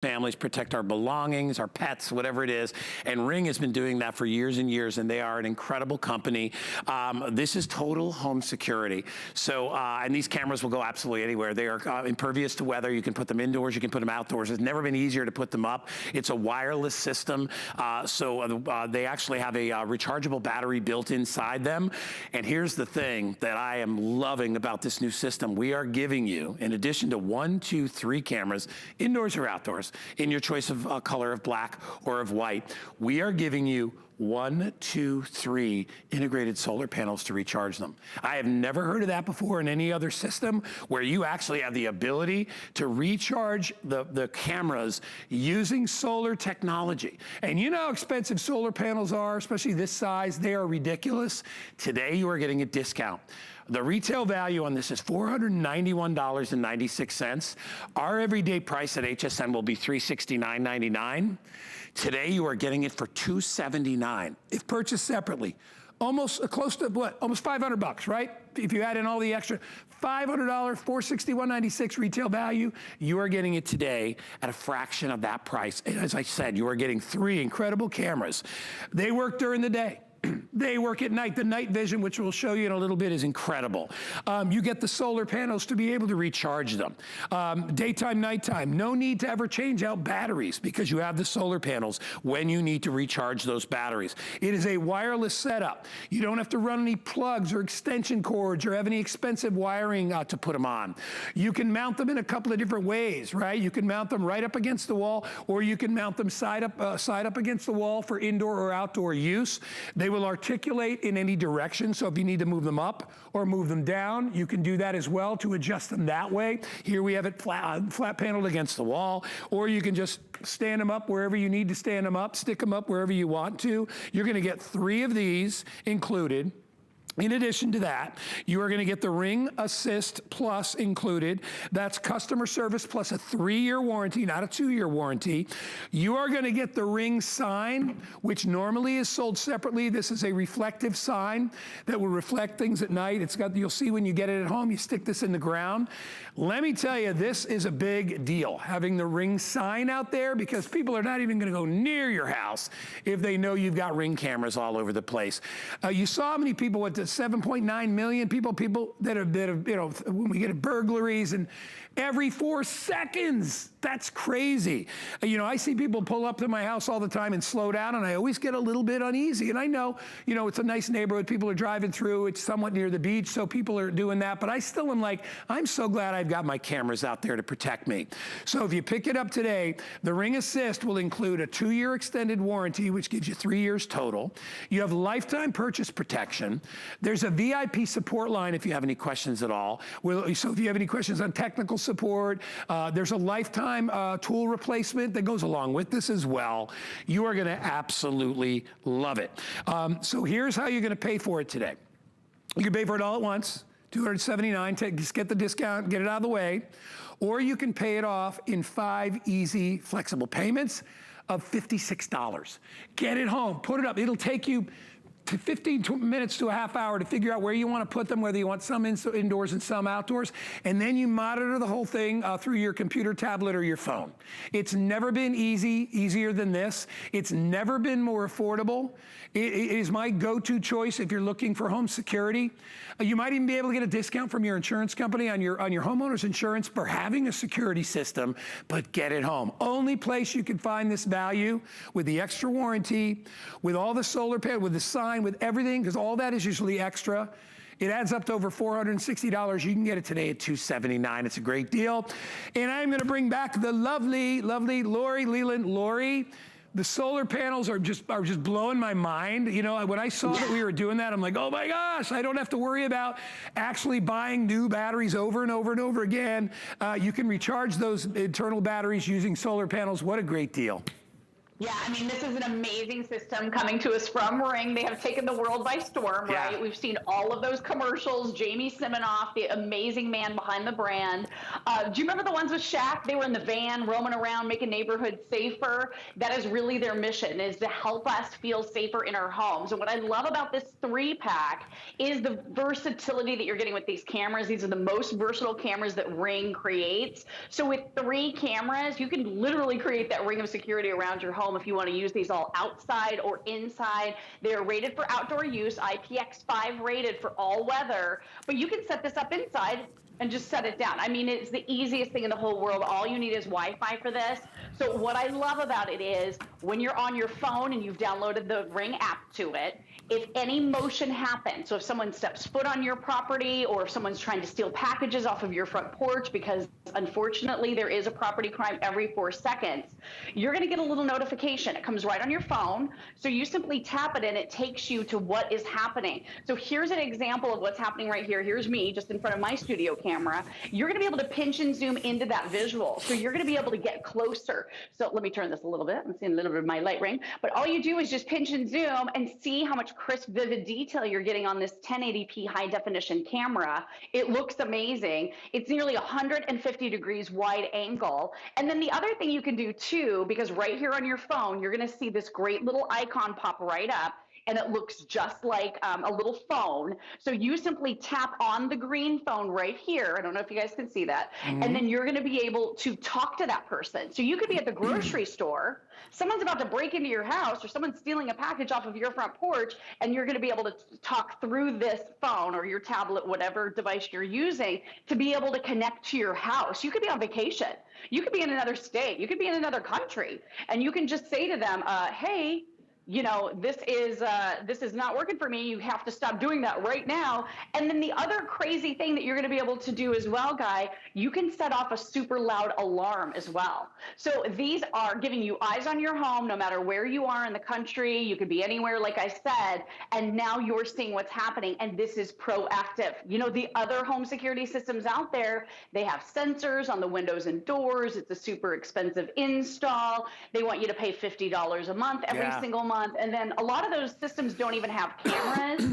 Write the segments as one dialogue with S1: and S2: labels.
S1: families, protect our belongings, our pets, whatever it is. And Ring has been doing that for years and years, and they are an incredible company. This is total home security. So, and these cameras will go absolutely anywhere. They are impervious to weather. You can put them indoors, you can put them outdoors. It's never been easier to put them up. It's a wireless system. They actually have a rechargeable battery built inside them. And here's the thing that I am loving about this new system. We are giving you, in addition to 1, 2, 3 cameras, indoors or outdoors, in your choice of color of black or of white, we are giving you 1, 2, 3 integrated solar panels to recharge them. I have never heard of that before in any other system, where you actually have the ability to recharge the cameras using solar technology. And you know how expensive solar panels are, especially this size. They are ridiculous. Today you are getting a discount. The retail value on this is $491.96. Our everyday price at HSN will be $369.99. Today you are getting it for $279. If purchased separately, almost close to what? Almost 500 bucks, right? If you add in all the extra, $500, $461.96 retail value, you are getting it today at a fraction of that price. And as I said, you are getting 3 incredible cameras. They work during the day. They work at night. The night vision, which we'll show you in a little bit, is incredible. You get the solar panels to be able to recharge them. Daytime, nighttime, no need to ever change out batteries because you have the solar panels when you need to recharge those batteries. It is a wireless setup. You don't have to run any plugs or extension cords or have any expensive wiring to put them on. You can mount them in a couple of different ways, right? You can mount them right up against the wall, or you can mount them side up against the wall for indoor or outdoor use. They will articulate in any direction, so if you need to move them up or move them down, you can do that as well to adjust them that way. Here we have it flat paneled against the wall, or you can just stand them up wherever you need to stand them up, stick them up wherever you want to. You're gonna get 3 of these included. In addition to that, you are gonna get the Ring Assist Plus included. That's customer service plus a 3-year warranty, not a 2-year warranty. You are gonna get the Ring Sign, which normally is sold separately. This is a reflective sign that will reflect things at night. It's got, you'll see when you get it at home, you stick this in the ground. Let me tell you, this is a big deal, having the Ring Sign out there, because people are not even gonna go near your house if they know you've got Ring cameras all over the place. You saw how many people went to 7.9 million people that have, you know, when we get burglaries, and every 4 seconds, that's crazy. You know, I see people pull up to my house all the time and slow down, and I always get a little bit uneasy. And I know, you know, it's a nice neighborhood, people are driving through, it's somewhat near the beach, so people are doing that, but I still am like, I'm so glad I've got my cameras out there to protect me. So if you pick it up today, the Ring Assist will include a 2-year extended warranty, which gives you 3 years total. You have lifetime purchase protection. There's a VIP support line if you have any questions at all. So if you have any questions on technical support, there's a lifetime tool replacement that goes along with this as well. You are gonna absolutely love it. So here's how you're gonna pay for it today. You can pay for it all at once, $279, just get the discount, get it out of the way. Or you can pay it off in 5 easy, flexible payments of $56. Get it home, put it up. It'll take you 15 minutes to a half hour to figure out where you want to put them, whether you want some indoors and some outdoors, and then you monitor the whole thing through your computer, tablet, or your phone. It's never been easier than this. It's never been more affordable. It is my go-to choice if you're looking for home security. You might even be able to get a discount from your insurance company on your homeowner's insurance for having a security system, but get it home. Only place you can find this value, with the extra warranty, with all the solar panel, with the sign, with everything, because all that is usually extra. It adds up to over $460. You can get it today at $279. It's a great deal. And I'm gonna bring back the lovely, lovely Lori Leland. Lori, the solar panels are just blowing my mind. You know, when I saw that we were doing that, I'm like, oh my gosh, I don't have to worry about actually buying new batteries over and over and over again. You can recharge those internal batteries using solar panels. What a great deal.
S2: Yeah, I mean, this is an amazing system coming to us from Ring. They have taken the world by storm,
S1: Yeah.
S2: right? We've seen all of those commercials. Jamie Siminoff, the amazing man behind the brand. Do you remember the ones with Shaq? They were in the van, roaming around, making neighborhoods safer. That is really their mission, is to help us feel safer in our homes. And what I love about this 3-pack is the versatility that you're getting with these cameras. These are the most versatile cameras that Ring creates. So with 3 cameras, you can literally create that ring of security around your home if you want to use these all outside or inside. They're rated for outdoor use, IPX5 rated for all weather, but you can set this up inside and just set it down. I mean, it's the easiest thing in the whole world. All you need is Wi-Fi for this. So what I love about it is when you're on your phone and you've downloaded the Ring app to it, if any motion happens, so if someone steps foot on your property or if someone's trying to steal packages off of your front porch, because unfortunately there is a property crime every 4 seconds, you're going to get a little notification. It comes right on your phone. So you simply tap it and it takes you to what is happening. So here's an example of what's happening right here. Here's me just in front of my studio camera. You're going to be able to pinch and zoom into that visual. So you're going to be able to get closer. So let me turn this a little bit. I'm seeing a little bit of my light ring, but all you do is just pinch and zoom and see how much crisp, vivid detail you're getting on this 1080p high definition camera. It looks amazing. It's nearly 150 degrees wide angle. And then the other thing you can do too, because right here on your phone, you're going to see this great little icon pop right up, and it looks just like a little phone. So you simply tap on the green phone right here. I don't know if you guys can see that. And then you're going to be able to talk to that person. So you could be at the grocery store, someone's about to break into your house, or someone's stealing a package off of your front porch, and you're going to be able to talk through this phone or your tablet, whatever device you're using, to be able to connect to your house. You could be on vacation. You could be in another state. You could be in another country. And you can just say to them, hey, you know, this is not working for me. You have to stop doing that right now. And then the other crazy thing that you're going to be able to do as well, Guy, you can set off a super loud alarm as well. So these are giving you eyes on your home, no matter where you are in the country. You could be anywhere, like I said, and now you're seeing what's happening. And this is proactive. You know, the other home security systems out there, they have sensors on the windows and doors. It's a super expensive install. They want you to pay $50 a month every single month. And then a lot of those systems don't even have cameras.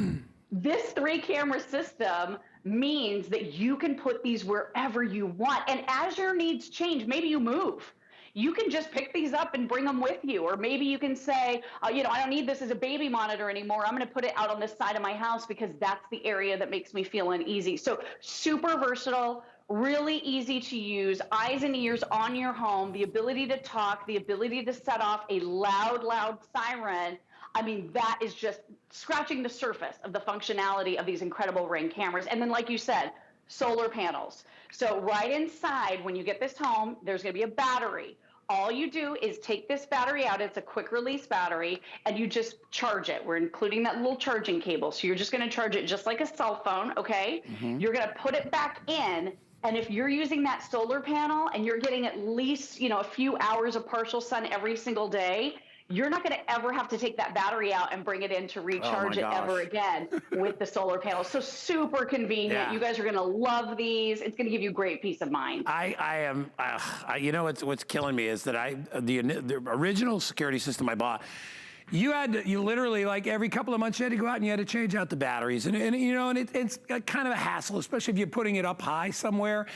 S2: This 3-camera system means that you can put these wherever you want. And as your needs change, maybe you move. You can just pick these up and bring them with you. Or maybe you can say, you know, I don't need this as a baby monitor anymore. I'm going to put it out on this side of my house because that's the area that makes me feel uneasy. So super versatile, really easy to use, eyes and ears on your home, the ability to talk, the ability to set off a loud siren. I mean, that is just scratching the surface of the functionality of these incredible Ring cameras. And then, like you said, solar panels. So right inside, when you get this home, there's going to be a battery. All you do is take this battery out. It's a quick release battery, and you just charge it. We're including that little charging cable. So you're just going to charge it just like a cell phone, okay? You're going to put it back in. And if you're using that solar panel and you're getting at least, you know, a few hours of partial sun every single day, you're not going to ever have to take that battery out and bring it in to recharge it ever again with the solar panel. So super convenient. Yeah. You guys are going to love these. It's going to give you great peace of mind.
S1: I am, you know, what's killing me is that the original security system I bought, you literally, like every couple of months, you had to go out and you had to change out the batteries. And you know, and it's kind of a hassle, especially if you're putting it up high somewhere.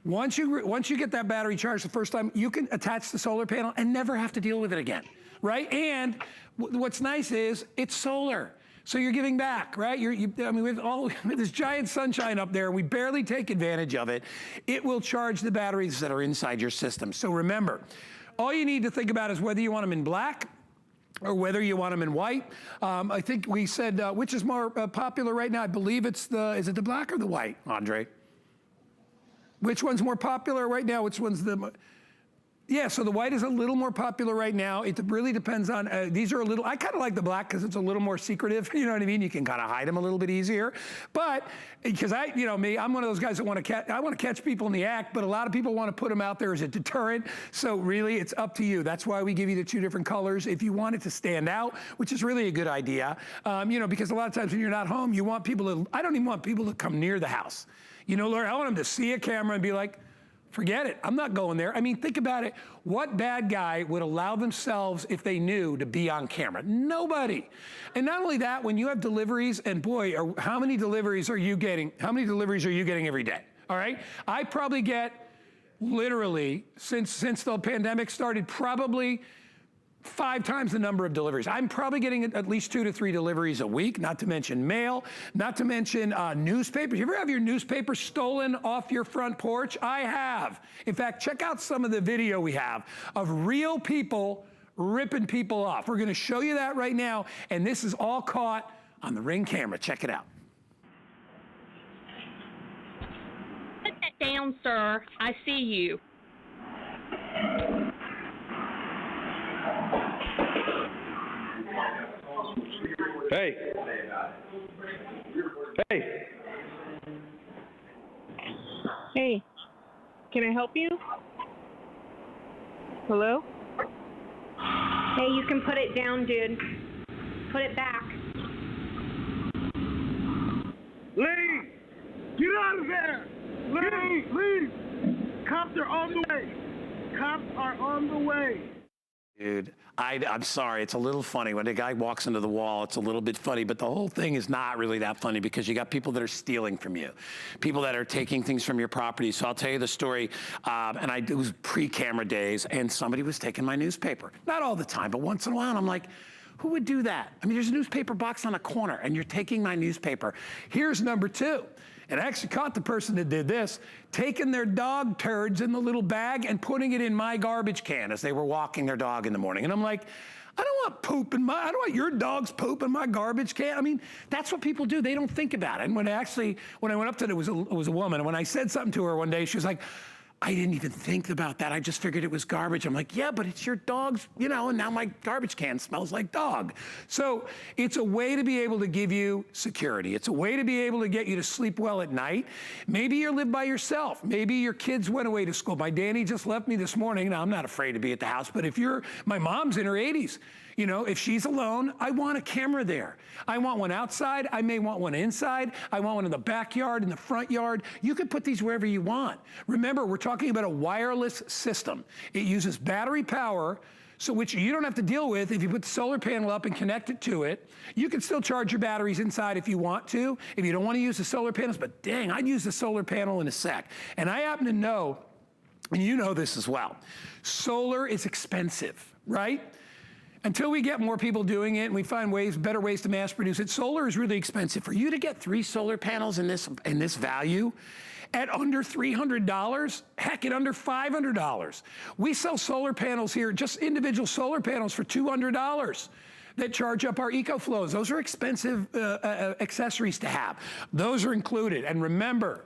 S1: Once you get that battery charged the first time, you can attach the solar panel and never have to deal with it again, right? And what's nice is it's solar. So you're giving back, right? I mean, with this giant sunshine up there, we barely take advantage of it. It will charge the batteries that are inside your system. So remember, all you need to think about is whether you want them in black or whether you want them in white. I think we said, which is more popular right now? I believe is it the black or the white, Andre? Which one's more popular right now? Which one's the... Yeah, so the white is a little more popular right now. It really depends on, these are a little, I kind of like the black because it's a little more secretive, you know what I mean? You can kind of hide them a little bit easier. But, because you know me, I'm one of those guys that want to catch people in the act, but a lot of people want to put them out there as a deterrent. So really, it's up to you. That's why we give you the 2 different colors. If you want it to stand out, which is really a good idea, you know, because a lot of times when you're not home, you want people to, I don't even want people to come near the house. You know, Laura, I want them to see a camera and be like, Forget it. I'm not going there. I mean, think about it. What bad guy would allow themselves, if they knew, to be on camera? Nobody. And not only that, when you have deliveries, and boy, how many deliveries are you getting? How many deliveries are you getting every day? All right? I probably get, literally, since the pandemic started, probably 5 times the number of deliveries. I'm probably getting at least 2 to 3 deliveries a week, not to mention mail, not to mention newspapers. You ever have your newspaper stolen off your front porch? I have. In fact, check out some of the video we have of real people ripping people off. We're gonna show you that right now, and this is all caught on the Ring camera. Check it out.
S3: Put that down, sir. I see you.
S4: Hey. Hey.
S5: Hey, can I help you? Hello?
S6: Hey, you can put it down, dude. Put it back.
S4: Leave! Get out of there! Leave! Leave! Cops are on the way! Cops are on the way!
S1: Dude, I'm sorry, it's a little funny. When a guy walks into the wall, it's a little bit funny, but the whole thing is not really that funny because you got people that are stealing from you, people that are taking things from your property. So I'll tell you the story, it was pre-camera days, and somebody was taking my newspaper. Not all the time, but once in a while, and I'm like, who would do that? I mean, there's a newspaper box on a corner, and you're taking my newspaper. Here's number 2. And I actually caught the person that did this, taking their dog turds in the little bag and putting it in my garbage can as they were walking their dog in the morning. And I'm like, I don't want your dog's poop in my garbage can. I mean, that's what people do. They don't think about it. And when I went up to it, it was a woman. And when I said something to her one day, she was like, I didn't even think about that. I just figured it was garbage. I'm like, yeah, but it's your dog's, and now my garbage can smells like dog. So it's a way to be able to give you security. It's a way to be able to get you to sleep well at night. Maybe you live by yourself. Maybe your kids went away to school. My Danny just left me this morning. Now, I'm not afraid to be at the house, but my mom's in her 80s. If she's alone, I want a camera there. I want one outside. I may want one inside. I want one in the backyard, in the front yard. You can put these wherever you want. Remember, we're talking about a wireless system. It uses battery power, so which you don't have to deal with if you put the solar panel up and connect it to it. You can still charge your batteries inside if you want to, if you don't want to use the solar panels, but dang, I'd use the solar panel in a sec. And I happen to know, and you know this as well, solar is expensive, right? Until we get more people doing it and we find better ways to mass produce it, solar is really expensive. For you to get 3 solar panels in this value at under $300, heck, at under $500. We sell solar panels here, just individual solar panels for $200 that charge up our EcoFlows. Those are expensive accessories to have. Those are included. And remember,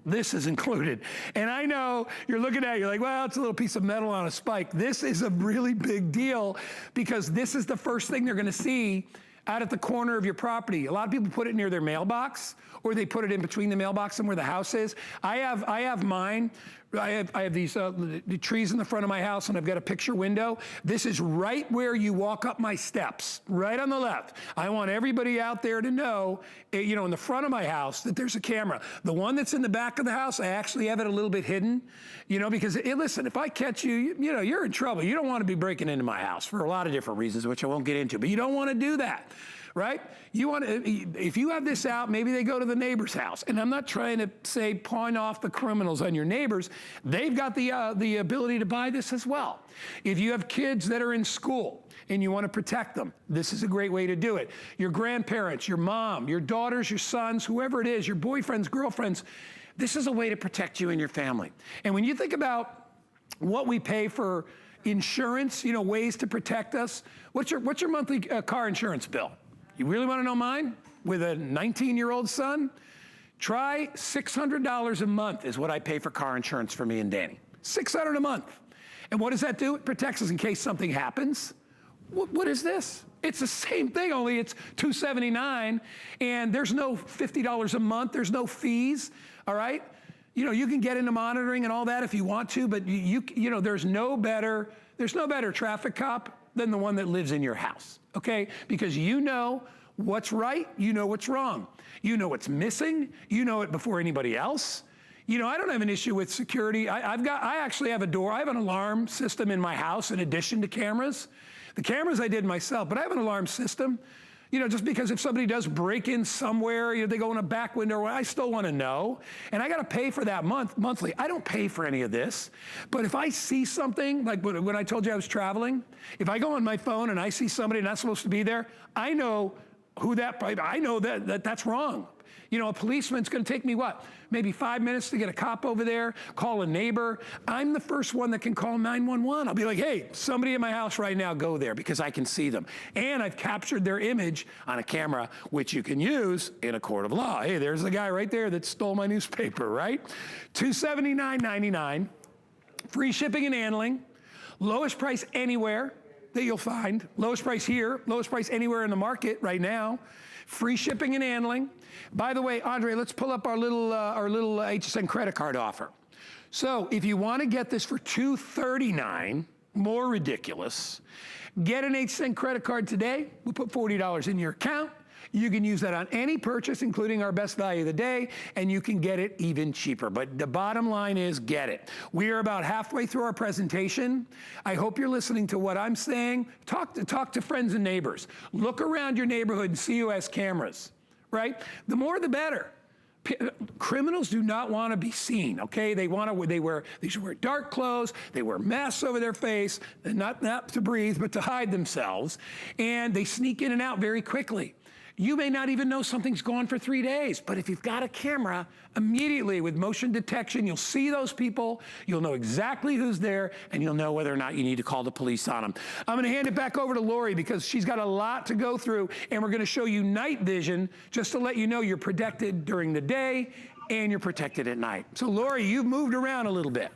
S1: this is included. And I know you're looking at it, you're like, well, it's a little piece of metal on a spike. This is a really big deal because this is the first thing they're gonna see out at the corner of your property. A lot of people put it near their mailbox, or they put it in between the mailbox and where the house is. I have mine. I have these the trees in the front of my house, and I've got a picture window. This is right where you walk up my steps, right on the left. I want everybody out there to know, in the front of my house, that there's a camera. The one that's in the back of the house, I actually have it a little bit hidden, because listen, if I catch you, you're in trouble. You don't want to be breaking into my house for a lot of different reasons, which I won't get into, but you don't want to do that. Right? If you have this out, maybe they go to the neighbor's house. And I'm not trying to say pawn off the criminals on your neighbors. They've got the ability to buy this as well. If you have kids that are in school and you want to protect them, this is a great way to do it. Your grandparents, your mom, your daughters, your sons, whoever it is, your boyfriends, girlfriends, this is a way to protect you and your family. And when you think about what we pay for insurance, ways to protect us, what's your monthly car insurance bill? You really want to know mine? With a 19-year-old son? Try $600 a month is what I pay for car insurance for me and Danny. $600 a month. And what does that do? It protects us in case something happens. What is this? It's the same thing, only it's $279, and there's no $50 a month. There's no fees, all right? You can get into monitoring and all that if you want to, but there's no better traffic cop than the one that lives in your house, okay? Because you know what's right, you know what's wrong. You know what's missing, you know it before anybody else. You know, I don't have an issue with security. I actually have a door. I have an alarm system in my house in addition to cameras. The cameras I did myself, but I have an alarm system. You know, just because if somebody does break in somewhere, you know, they go in a back window, I still want to know. And I got to pay for that monthly. I don't pay for any of this. But if I see something, like when I told you I was traveling, if I go on my phone and I see somebody not supposed to be there, I know who I know that's wrong. You know, a policeman's going to take me what? Maybe 5 minutes to get a cop over there, call a neighbor. I'm the first one that can call 911. I'll be like, hey, somebody in my house right now, go there, because I can see them. And I've captured their image on a camera, which you can use in a court of law. Hey, there's the guy right there that stole my newspaper, right? $279.99, free shipping and handling, lowest price anywhere that you'll find, lowest price here, lowest price anywhere in the market right now, free shipping and handling. By the way, Andre, let's pull up our little HSN credit card offer. So if you want to get this for $239, more ridiculous, get an HSN credit card today. We'll put $40 in your account. You can use that on any purchase, including our best value of the day, and you can get it even cheaper. But the bottom line is, get it. We are about halfway through our presentation. I hope you're listening to what I'm saying. Talk to friends and neighbors. Look around your neighborhood and see who has cameras, right? The more, the better. Criminals do not want to be seen, okay? They should wear dark clothes, they wear masks over their face, not to breathe, but to hide themselves, and they sneak in and out very quickly. You may not even know something's gone for 3 days, but if you've got a camera, immediately with motion detection, you'll see those people, you'll know exactly who's there, and you'll know whether or not you need to call the police on them. I'm gonna hand it back over to Lori because she's got a lot to go through, and we're gonna show you night vision just to let you know you're protected during the day and you're protected at night. So Lori, you've moved around a little bit.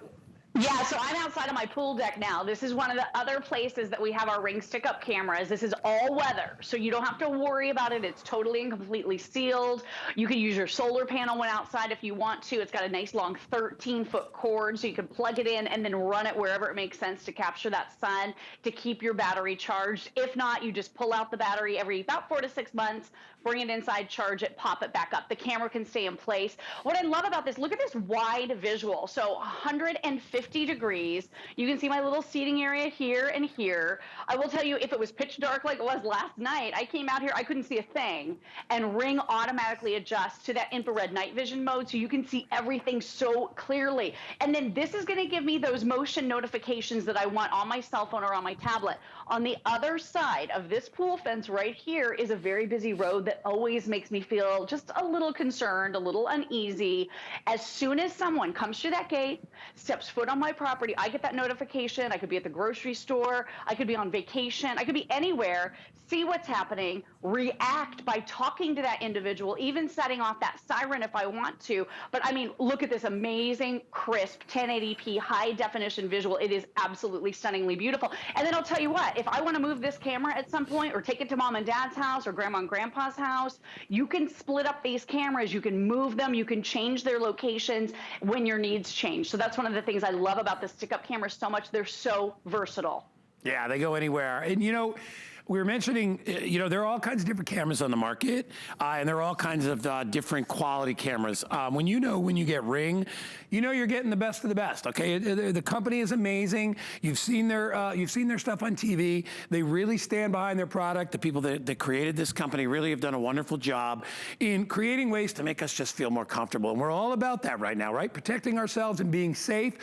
S2: Yeah, so I'm outside of my pool deck now. This is one of the other places that we have our Ring stick-up cameras. This is all weather, so you don't have to worry about it. It's totally and completely sealed. You can use your solar panel when outside if you want to. It's got a nice long 13-foot cord, so you can plug it in and then run it wherever it makes sense to capture that sun to keep your battery charged. If not, you just pull out the battery every about 4 to 6 months, bring it inside, charge it, pop it back up. The camera can stay in place. What I love about this, look at this wide visual. So 150 degrees. You can see my little seating area here and here. I will tell you, if it was pitch dark like it was last night, I came out here, I couldn't see a thing. And Ring automatically adjusts to that infrared night vision mode so you can see everything so clearly. And then this is gonna give me those motion notifications that I want on my cell phone or on my tablet. On the other side of this pool fence right here is a very busy road that always makes me feel just a little concerned, a little uneasy. As soon as someone comes through that gate, steps foot on my property, I get that notification. I could be at the grocery store, I could be on vacation, I could be anywhere, see what's happening, react by talking to that individual, even setting off that siren if I want to. But I mean, look at this amazing, crisp, 1080p, high definition visual. It is absolutely stunningly beautiful. And then I'll tell you what, if I want to move this camera at some point or take it to mom and dad's house or grandma and grandpa's house, you can split up these cameras, you can move them, you can change their locations when your needs change. So that's one of the things I love about the stick-up cameras so much. They're so versatile.
S1: Yeah, they go anywhere. And you know, we were mentioning, you know, there are all kinds of different cameras on the market, and there are all kinds of different quality cameras. When you get Ring, you know you're getting the best of the best. Okay, the company is amazing. You've seen their stuff on TV. They really stand behind their product. The people that created this company really have done a wonderful job in creating ways to make us just feel more comfortable. And we're all about that right now, right? Protecting ourselves and being safe.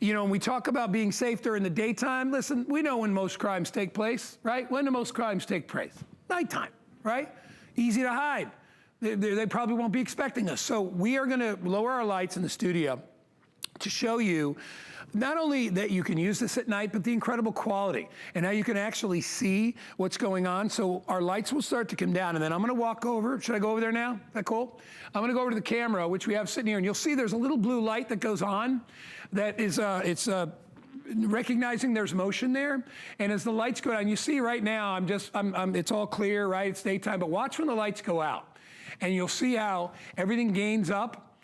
S1: You know, when we talk about being safe during the daytime, listen, we know when most crimes take place, right? When do most crimes take place? Nighttime, right? Easy to hide. They probably won't be expecting us. So we are gonna lower our lights in the studio to show you not only that you can use this at night, but the incredible quality and how you can actually see what's going on. So our lights will start to come down, and then I'm gonna walk over. Should I go over there now? Is that cool? I'm gonna go over to the camera, which we have sitting here, and you'll see there's a little blue light that goes on that is, recognizing there's motion there. And as the lights go down, you see right now, it's all clear, right? It's daytime, but watch when the lights go out. And you'll see how everything gains up,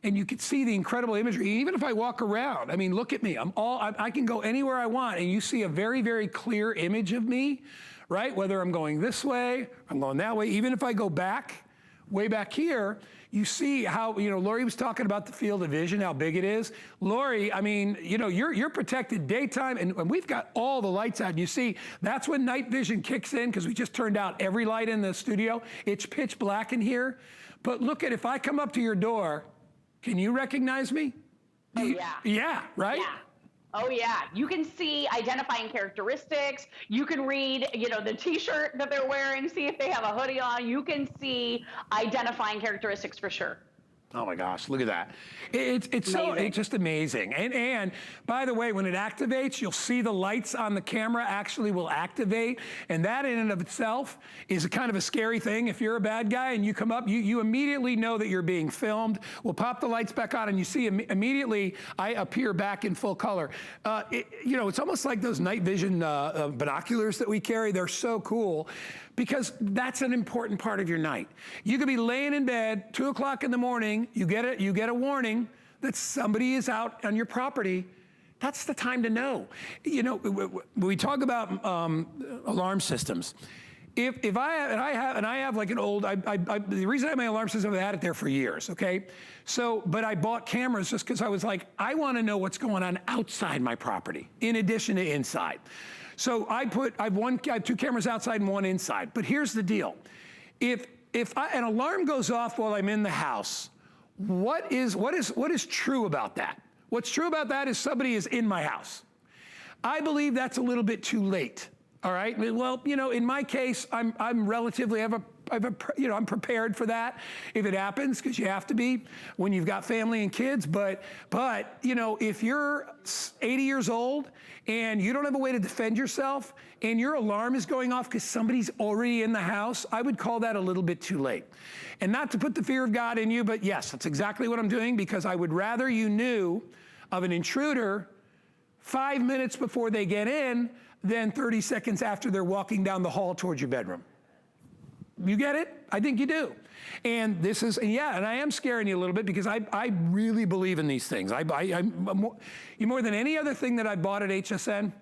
S1: and you can see the incredible imagery. Even if I walk around, I mean, look at me. I can go anywhere I want, and you see a very, very clear image of me, right? Whether I'm going this way, I'm going that way. Even if I go back, way back here, you see how, Lori was talking about the field of vision, how big it is. Lori, I mean, you're protected daytime, and we've got all the lights out. And you see, that's when night vision kicks in, because we just turned out every light in the studio. It's pitch black in here. But look at, if I come up to your door, can you recognize me?
S2: Oh, yeah.
S1: Yeah, right?
S2: Yeah. Oh, yeah. You can see identifying characteristics. You can read, the T-shirt that they're wearing, see if they have a hoodie on. You can see identifying characteristics for sure.
S1: Oh my gosh, look at that. It's just amazing. And by the way, when it activates, you'll see the lights on the camera actually will activate. And that in and of itself is a kind of a scary thing. If you're a bad guy and you come up, you immediately know that you're being filmed. We'll pop the lights back on and you see immediately I appear back in full color. It's almost like those night vision binoculars that we carry. They're so cool, because that's an important part of your night. You could be laying in bed, 2 o'clock in the morning, you get a warning that somebody is out on your property. That's the time to know. We talk about alarm systems. If I have like an old, the reason I have my alarm system, I've had it there for years, okay? But I bought cameras just because I was like, I want to know what's going on outside my property, in addition to inside. So I have 2 cameras outside and 1 inside. But here's the deal. If an alarm goes off while I'm in the house, what is true about that? What's true about that is somebody is in my house. I believe that's a little bit too late. All right. Well, in my case, I'm relatively, I'm prepared for that if it happens, because you have to be when you've got family and kids. But if you're 80 years old and you don't have a way to defend yourself and your alarm is going off because somebody's already in the house, I would call that a little bit too late. And not to put the fear of God in you, but yes, that's exactly what I'm doing, because I would rather you knew of an intruder 5 minutes before they get in than 30 seconds after they're walking down the hall towards your bedroom. You get it? I think you do. And I am scaring you a little bit, because I really believe in these things. More than any other thing that I bought at HSN,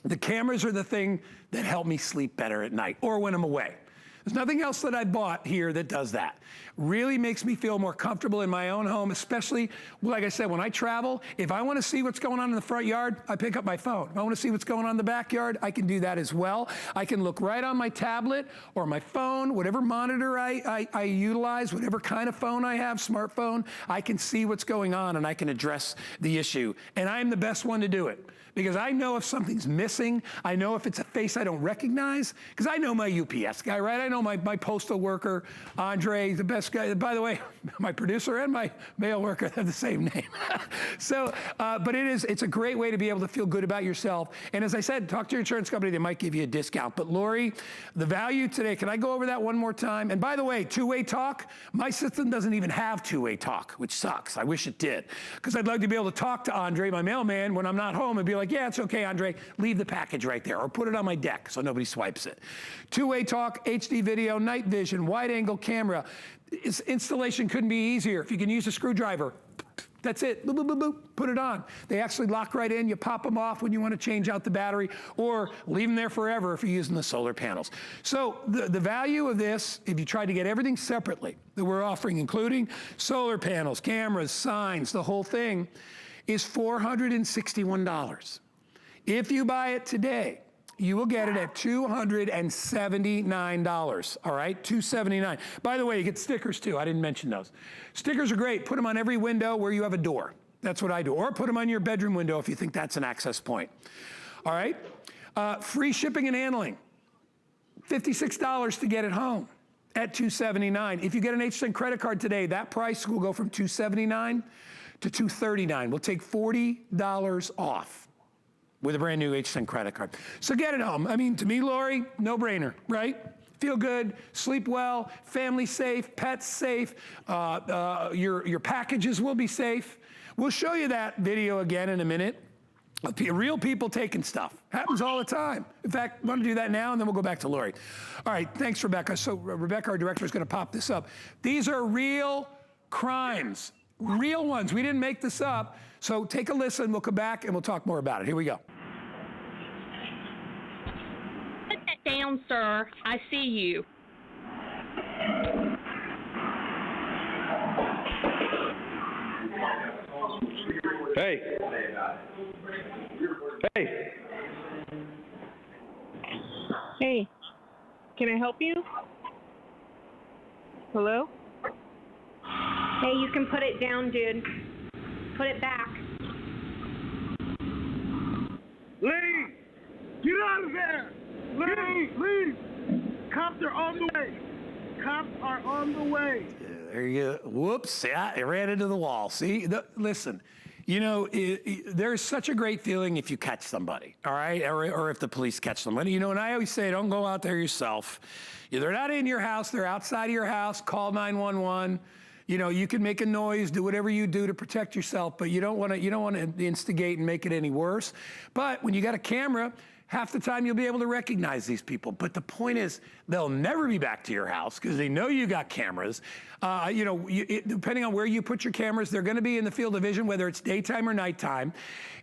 S1: the cameras are the thing that help me sleep better at night or when I'm away. There's nothing else that I bought here that does that. Really makes me feel more comfortable in my own home, especially, like I said, when I travel. If I want to see what's going on in the front yard, I pick up my phone. If I want to see what's going on in the backyard, I can do that as well. I can look right on my tablet or my phone, whatever monitor I utilize, whatever kind of phone I have, smartphone, I can see what's going on and I can address the issue. And I'm the best one to do it, because I know if something's missing. I know if it's a face I don't recognize, because I know my UPS guy, right? I know my postal worker, Andre, the best guy. By the way, my producer and my mail worker have the same name. But it's a great way to be able to feel good about yourself. And as I said, talk to your insurance company. They might give you a discount. But Lori, the value today, can I go over that one more time? And by the way, two-way talk, my system doesn't even have two-way talk, which sucks. I wish it did, because I'd like to be able to talk to Andre, my mailman, when I'm not home, and be like, yeah, it's okay, Andre, leave the package right there, or put it on my deck so nobody swipes it. Two-way talk, HD video, night vision, wide-angle camera. Installation couldn't be easier. If you can use a screwdriver, that's it. Boop, boop, boop, boop. Put it on. They actually lock right in. You pop them off when you want to change out the battery, or leave them there forever if you're using the solar panels. So the value of this, if you try to get everything separately that we're offering, including solar panels, cameras, signs, the whole thing, is $461. If you buy it today, you will get it at $279, all right? $279. By the way, you get stickers too. I didn't mention those. Stickers are great. Put them on every window where you have a door. That's what I do. Or put them on your bedroom window if you think that's an access point. All right? Free shipping and handling. $56 to get it home at $279. If you get an HSN credit card today, that price will go from $279 to $239. We'll take $40 off with a brand new HSN credit card. So get it home. I mean, to me, Lori, no brainer, right? Feel good, sleep well, family safe, pets safe, your packages will be safe. We'll show you that video again in a minute. Real people taking stuff. Happens all the time. In fact, I want to do that now, and then we'll go back to Lori. All right, thanks, Rebecca. So Rebecca, our director, is going to pop this up. These are real crimes, real ones. We didn't make this up. So take a listen. We'll come back, and we'll talk more about it. Here we go.
S3: Put that down, sir. I see you.
S4: Hey. Hey.
S5: Hey, can I help you? Hello?
S6: Hey, you can put it down, dude. Put it back.
S4: Leave! Get out of there! Leave! Leave! Cops are on the way! Cops are on the way!
S1: There you go. Whoops, yeah, I ran into the wall. See, listen, you know, there's such a great feeling if you catch somebody, all right? Or if the police catch somebody. You know, and I always say, don't go out there yourself. They're not in your house, they're outside of your house, call 911. You know, you can make a noise, do whatever you do to protect yourself, but you don't want to instigate and make it any worse. But when you got a camera, half the time you'll be able to recognize these people. But the point is, they'll never be back to your house because they know you got cameras. You know, depending on where you put your cameras, they're going to be in the field of vision, whether it's daytime or nighttime.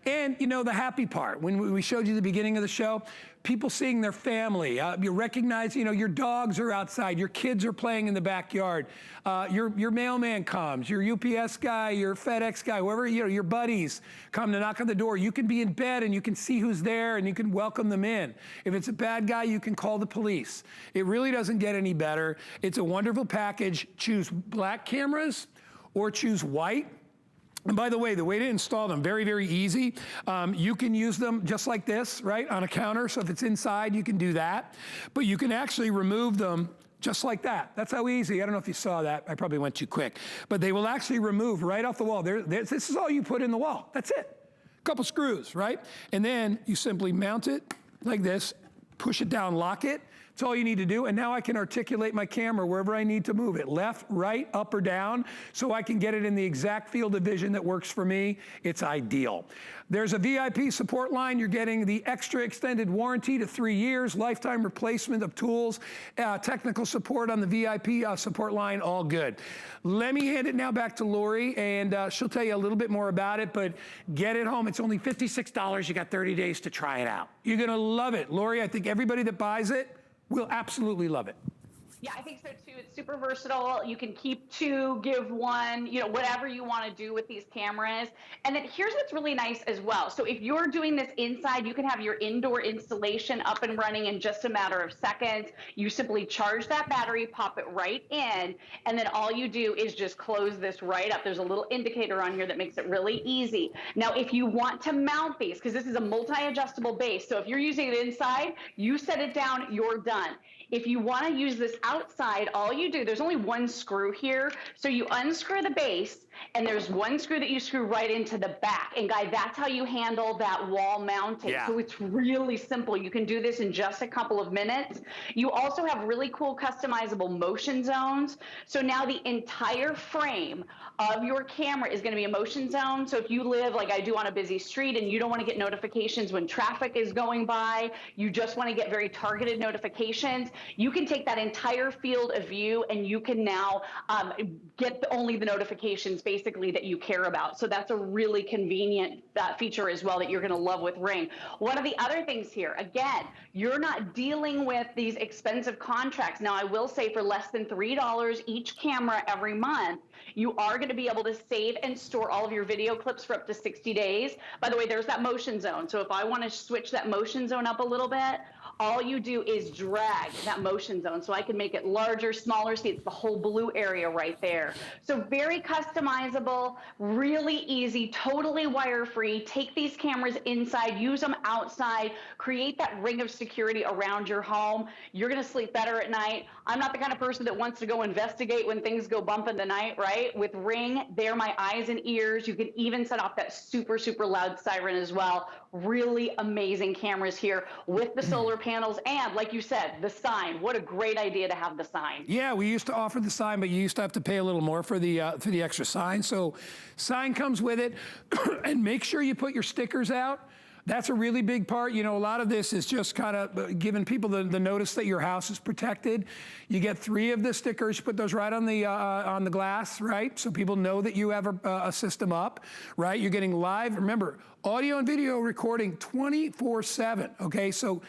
S1: And, you know, the happy part, when we showed you the beginning of the show, people seeing their family. You recognize, you know, your dogs are outside, your kids are playing in the backyard, your mailman comes, your UPS guy, your FedEx guy, whoever, you know, your buddies come to knock on the door. You can be in bed and you can see who's there and you can welcome them in. If it's a bad guy, you can call the police. It really doesn't get any better. It's a wonderful package. Choose black cameras or choose white. And by the way to install them, very, very easy. You can use them just like this, right, on a counter. So if it's inside, you can do that. But you can actually remove them just like that. That's how easy. I don't know if you saw that. I probably went too quick. But they will actually remove right off the wall. This is all you put in the wall. That's it. A couple screws, right? And then you simply mount it like this, push it down, lock it. That's all you need to do. And now I can articulate my camera wherever I need to move it, left, right, up or down, so I can get it in the exact field of vision that works for me. It's ideal. There's a VIP support line. You're getting the extra extended warranty to 3 years, lifetime replacement of tools, technical support on the VIP support line, all good. Let me hand it now back to Lori, and she'll tell you a little bit more about it, but get it home. It's only $56. You got 30 days to try it out. You're going to love it. Lori, I think everybody that buys it will absolutely love it.
S2: Yeah, I think so too. It's super versatile. You can keep 2, give 1, you know, whatever you want to do with these cameras. And then here's what's really nice as well. So if you're doing this inside, you can have your indoor installation up and running in just a matter of seconds. You simply charge that battery, pop it right in, and then all you do is just close this right up. There's a little indicator on here that makes it really easy. Now, if you want to mount these, because this is a multi-adjustable base, so if you're using it inside, you set it down, you're done. If you want to use this outside, all you do, there's only 1 screw here. So you unscrew the base, and there's 1 screw that you screw right into the back. And Guy, that's how you handle that wall mounting.
S1: Yeah.
S2: So it's really simple. You can do this in just a couple of minutes. You also have really cool customizable motion zones. So now the entire frame of your camera is going to be a motion zone. So if you live like I do on a busy street and you don't want to get notifications when traffic is going by, you just want to get very targeted notifications, you can take that entire field of view and you can now get only the notifications basically that you care about. So that's a really convenient feature as well that you're going to love with Ring. One of the other things here, again, you're not dealing with these expensive contracts. Now, I will say for less than $3 each camera every month, you are going to be able to save and store all of your video clips for up to 60 days. By the way, there's that motion zone. So if I want to switch that motion zone up a little bit, all you do is drag that motion zone. So I can make it larger, smaller. See, it's the whole blue area right there. So very customizable, really easy, totally wire-free. Take these cameras inside, use them outside, create that ring of security around your home. You're going to sleep better at night. I'm not the kind of person that wants to go investigate when things go bump in the night, right? With Ring, they're my eyes and ears. You can even set off that super, super loud siren as well. Really amazing cameras here with the solar panels and, like you said, the sign. What a great idea to have the sign.
S1: Yeah, we used to offer the sign, but you used to have to pay a little more for the extra sign. So sign comes with it. And make sure you put your stickers out. That's a really big part. You know, a lot of this is just kind of giving people the notice that your house is protected. You get 3 of the stickers, you put those right on the glass, right? So people know that you have a system up, right? You're getting live, remember, audio and video recording 24/7, okay? So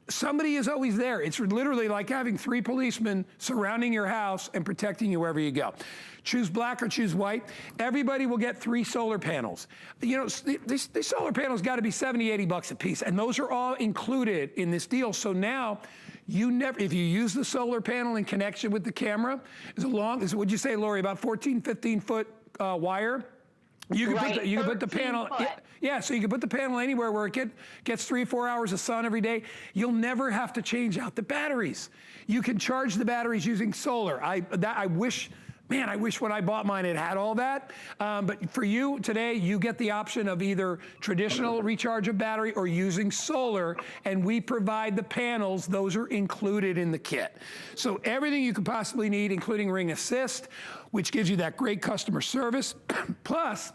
S1: Somebody is always there. It's literally like having 3 policemen surrounding your house and protecting you wherever you go. Choose black or choose white. Everybody will get 3 solar panels. You know, these solar panels got to be 70, 80 bucks a piece, and those are all included in this deal. So now, if you use the solar panel in connection with the camera, would you say, Lori, about 14, 15 foot wire? You can put the panel, so you can put the panel anywhere where it gets 3 or 4 hours of sun every day. You'll never have to change out the batteries. You can charge the batteries using solar. I wish when I bought mine it had all that. But for you today, you get the option of either traditional recharge of battery or using solar, and we provide the panels. Those are included in the kit. So everything you could possibly need, including Ring Assist, which gives you that great customer service. Plus,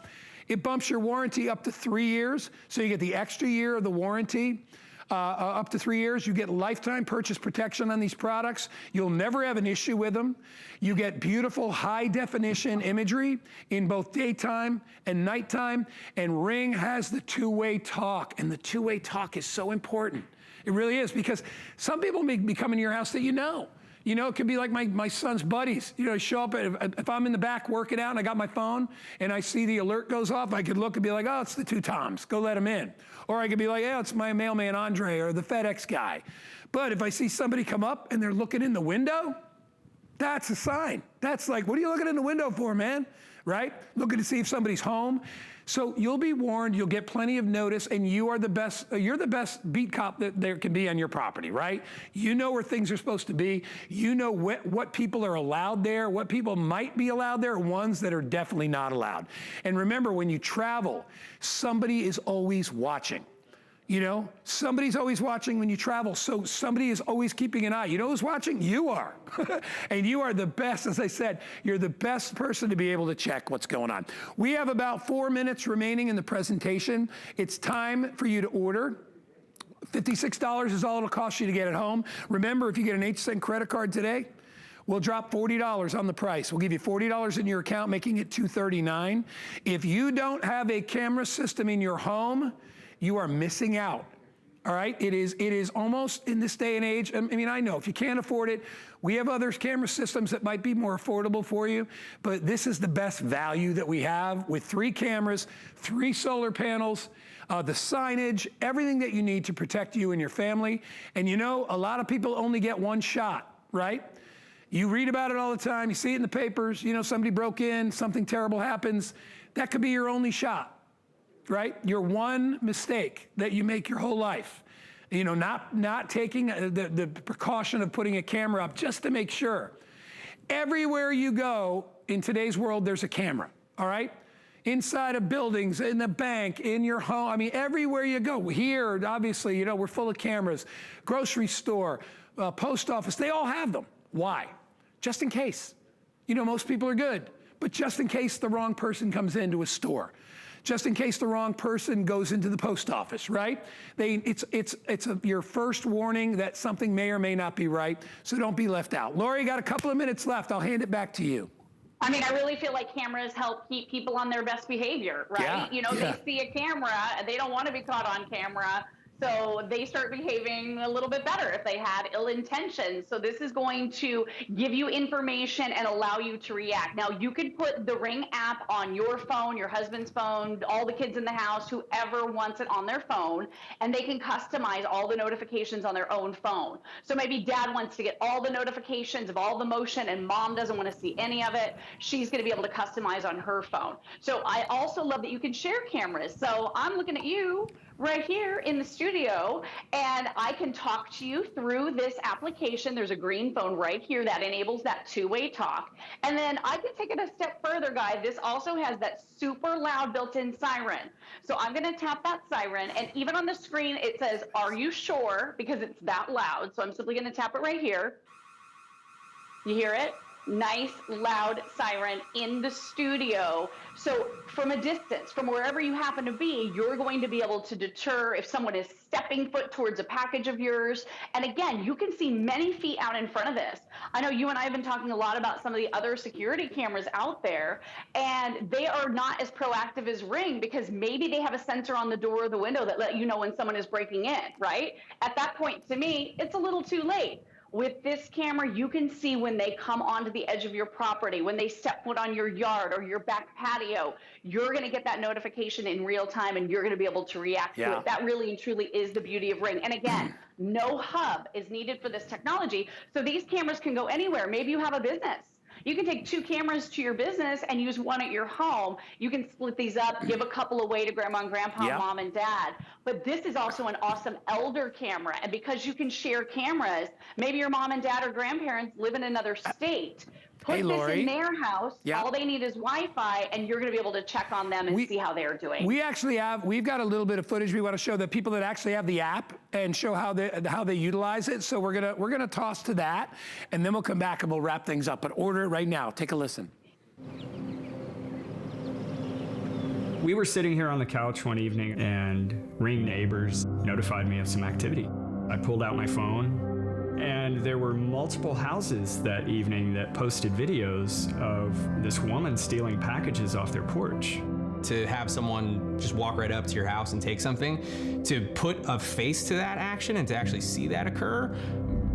S1: it bumps your warranty up to 3 years, so you get the extra year of the warranty. Up to 3 years. You get lifetime purchase protection on these products. You'll never have an issue with them. You get beautiful high definition imagery in both daytime and nighttime. And Ring has the 2-way talk, and the 2-way talk is so important. It really is, because some people may be coming to your house that you know. You know, it could be like my son's buddies. You know, show up, if I'm in the back working out and I got my phone and I see the alert goes off, I could look and be like, oh, it's the 2 Toms, go let them in. Or I could be like, yeah, it's my mailman Andre or the FedEx guy. But if I see somebody come up and they're looking in the window, that's a sign. That's like, what are you looking in the window for, man? Right? Looking to see if somebody's home. So you'll be warned, you'll get plenty of notice, and you're the best beat cop that there can be on your property, right? You know where things are supposed to be. You know what people are allowed there, what people might be allowed there, ones that are definitely not allowed. And remember, when you travel, somebody is always watching. You know, somebody's always watching when you travel, so somebody is always keeping an eye. You know who's watching? You are. And you are the best, as I said, you're the best person to be able to check what's going on. We have about 4 minutes remaining in the presentation. It's time for you to order. $56 is all it'll cost you to get it home. Remember, if you get an HSN credit card today, we'll drop $40 on the price. We'll give you $40 in your account, making it $239. If you don't have a camera system in your home, you are missing out, all right? It is almost, in this day and age, I mean, I know if you can't afford it, we have other camera systems that might be more affordable for you, but this is the best value that we have with 3 cameras, 3 solar panels, the signage, everything that you need to protect you and your family. And you know, a lot of people only get 1 shot, right? You read about it all the time, you see it in the papers, you know, somebody broke in, something terrible happens. That could be your only shot. Right? Your one mistake that you make your whole life. You know, not taking the precaution of putting a camera up just to make sure. Everywhere you go in today's world, there's a camera, all right? Inside of buildings, in the bank, in your home, I mean, everywhere you go. Here, obviously, you know, we're full of cameras. Grocery store, post office, they all have them. Why? Just in case. You know, most people are good, but just in case the wrong person comes into a store. Just in case the wrong person goes into the post office, right? It's your first warning that something may or may not be right, so don't be left out. Lori, got a couple of minutes left. I'll hand it back to you.
S2: I mean, I really feel like cameras help keep people on their best behavior, right?
S1: Yeah,
S2: you know,
S1: yeah.
S2: They see a camera, they don't want to be caught on camera. So they start behaving a little bit better if they had ill intentions. So this is going to give you information and allow you to react. Now, you could put the Ring app on your phone, your husband's phone, all the kids in the house, whoever wants it on their phone, and they can customize all the notifications on their own phone. So maybe dad wants to get all the notifications of all the motion and mom doesn't want to see any of it. She's going to be able to customize on her phone. So I also love that you can share cameras. So I'm looking at you right here in the studio, and I can talk to you through this application. There's a green phone right here that enables that 2-way talk. And then I can take it a step further, guys. This also has that super loud built-in siren. So I'm gonna tap that siren, and even on the screen, it says, "Are you sure?" because it's that loud. So I'm simply gonna tap it right here. You hear it? nice, loud siren in the studio. So from a distance, from wherever you happen to be, you're going to be able to deter if someone is stepping foot towards a package of yours. And again, you can see many feet out in front of this. I know you and I have been talking a lot about some of the other security cameras out there, and they are not as proactive as Ring because maybe they have a sensor on the door or the window that let you know when someone is breaking in, right? At that point, to me, it's a little too late. With this camera, you can see when they come onto the edge of your property, when they step foot on your yard or your back patio. You're going to get that notification in real time, and you're going to be able to react to it. That really and truly is the beauty of Ring. And again, no hub is needed for this technology, so these cameras can go anywhere. Maybe you have a business. You can take 2 cameras to your business and use 1 at your home. You can split these up, give a couple away to grandma and grandpa, mom and dad. But this is also an awesome elder camera. And because you can share cameras, maybe your mom and dad or grandparents live in another state. Put this in their house. All they need is Wi-Fi, and you're going to be able to check on them and see how they're doing.
S1: We've got a little bit of footage we want to show the people that actually have the app and show how they utilize it. So we're gonna toss to that, and then we'll come back and we'll wrap things up. But order it right now. Take a listen.
S7: We were sitting here on the couch one evening, and Ring neighbors notified me of some activity. I pulled out my phone, and there were multiple houses that evening that posted videos of this woman stealing packages off their porch.
S8: To have someone just walk right up to your house and take something, to put a face to that action and to actually see that occur,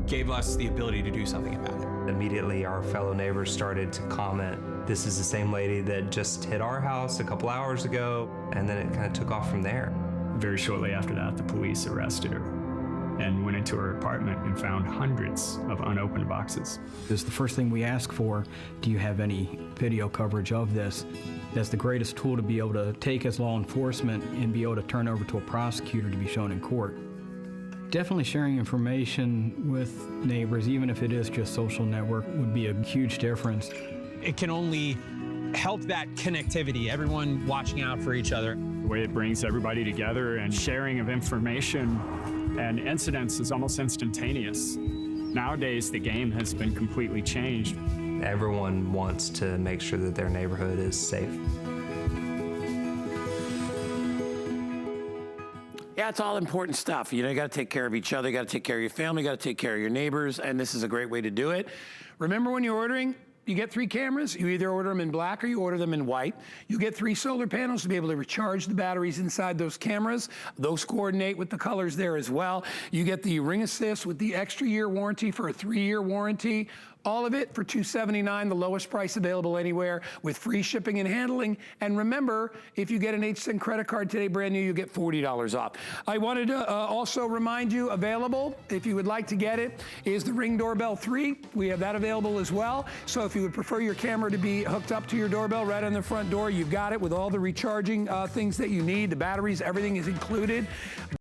S8: gave us the ability to do something about it.
S9: Immediately, our fellow neighbors started to comment, this is the same lady that just hit our house a couple hours ago, and then it kind of took off from there.
S7: Very shortly after that, the police arrested her and went into her apartment and found hundreds of unopened boxes.
S10: This is the first thing we ask for. Do you have any video coverage of this? That's the greatest tool to be able to take as law enforcement and be able to turn over to a prosecutor to be shown in court. Definitely sharing information with neighbors, even if it is just social network, would be a huge difference.
S11: It can only help that connectivity, everyone watching out for each other.
S7: The way it brings everybody together and sharing of information and incidents is almost instantaneous. Nowadays, the game has been completely changed.
S9: Everyone wants to make sure that their neighborhood is safe.
S1: Yeah, it's all important stuff. You know, you got to take care of each other. You got to take care of your family. You got to take care of your neighbors. And this is a great way to do it. Remember, when you're ordering, you get 3 cameras. You either order them in black or you order them in white. You get 3 solar panels to be able to recharge the batteries inside those cameras. Those coordinate with the colors there as well. You get the Ring Assist with the extra year warranty for a 3-year warranty. All of it for $279, the lowest price available anywhere, with free shipping and handling. And remember, if you get an HSN credit card today, brand new, you get $40 off. I wanted to also remind you, available, if you would like to get it, is the Ring Doorbell 3. We have that available as well. So if you would prefer your camera to be hooked up to your doorbell right on the front door, you've got it with all the recharging things that you need. The batteries, everything is included.